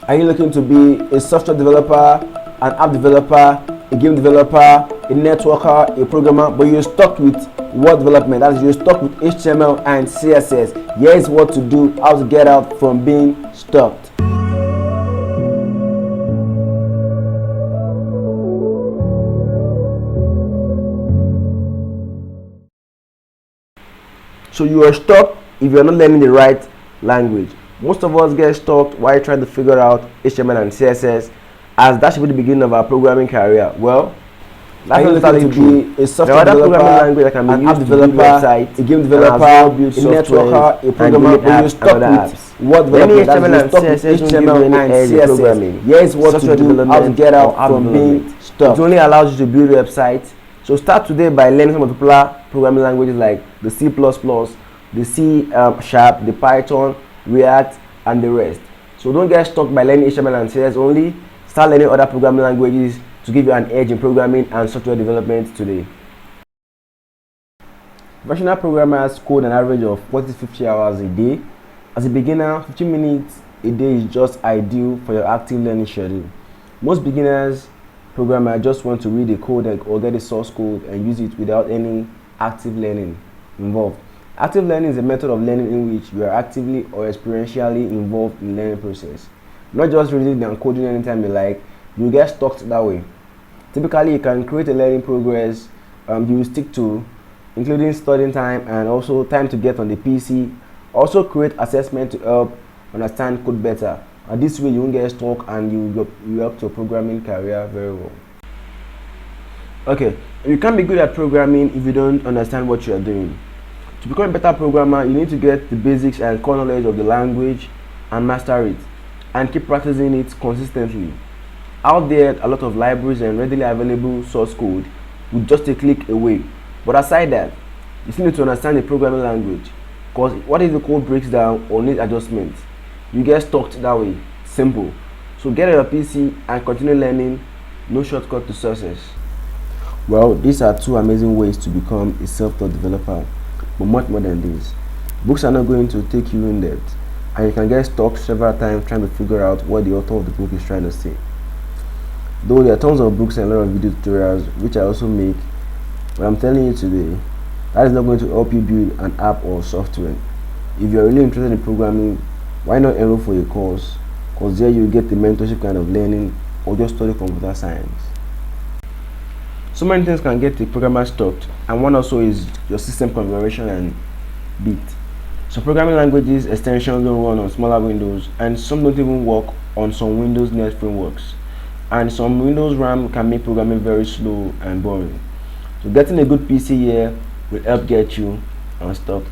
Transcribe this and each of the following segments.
Are you looking to be a software developer, an app developer, a game developer, a networker, a programmer, but you're stuck with web development? That is, you're stuck with HTML and CSS. Here's what to do, how to get out from being stuck. So you are stuck if you're not learning the right language. Most of us get stuck while trying to figure out HTML and CSS, as that should be the beginning of our programming career. Well, that's not necessarily true. A software developer, language that can be used to build websites, a game developer, a networker, a programmer, but you're stuck with what development, HTML and CSS. Here's what to do, how to get out from being stuck. It only allows you to build websites. So start today by learning some of the popular programming languages like the C++, the C#, the Python, React, and the rest. So don't get stuck by learning HTML and CSS only. Start learning other programming languages to give you an edge in programming and software development today. Professional programmers code an average of 40-50 hours a day. As a beginner, 15 minutes a day is just ideal for your active learning schedule. Most beginners programmers just want to read the code or get the source code and use it without any active learning involved. Active learning is a method of learning in which you are actively or experientially involved in the learning process. Not just reading and coding anytime you like, you get stuck that way. Typically, you can create a learning progress you will stick to, including studying time and also time to get on the PC. Also create assessment to help understand code better. And this way you won't get stuck and you help your programming career very well. Okay, you can't be good at programming if you don't understand what you are doing. To become a better programmer, you need to get the basics and core knowledge of the language and master it, and keep practicing it consistently. Out there, a lot of libraries and readily available source code with just a click away. But aside that, you still need to understand the programming language, because what if the code breaks down or needs adjustments? You get stuck that way. Simple. So get on your PC and continue learning. No shortcut to success. Well, these are two amazing ways to become a self-taught developer. But much more than this. Books are not going to take you in depth, and you can get stuck several times trying to figure out what the author of the book is trying to say. Though there are tons of books and a lot of video tutorials which I also make, but I'm telling you today, that is not going to help you build an app or software. If you're really interested in programming, why not enroll for a course? Because there you get the mentorship kind of learning, or just study computer science. So many things can get the programmer stuck, and one also is your system configuration and bit. So programming languages extensions don't run on smaller windows, and some don't even work on some Windows Net frameworks. And some Windows RAM can make programming very slow and boring. So getting a good PC here will help get you unstuck.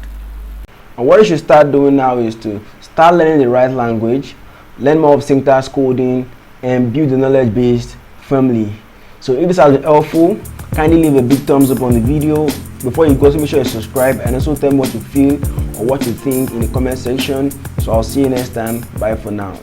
And what you should start doing now is to start learning the right language, learn more of syntax coding, and build the knowledge base firmly. So if this has been helpful, kindly leave a big thumbs up on the video. Before you go, so make sure you subscribe and also tell me what you feel or what you think in the comment section. So I'll see you next time. Bye for now.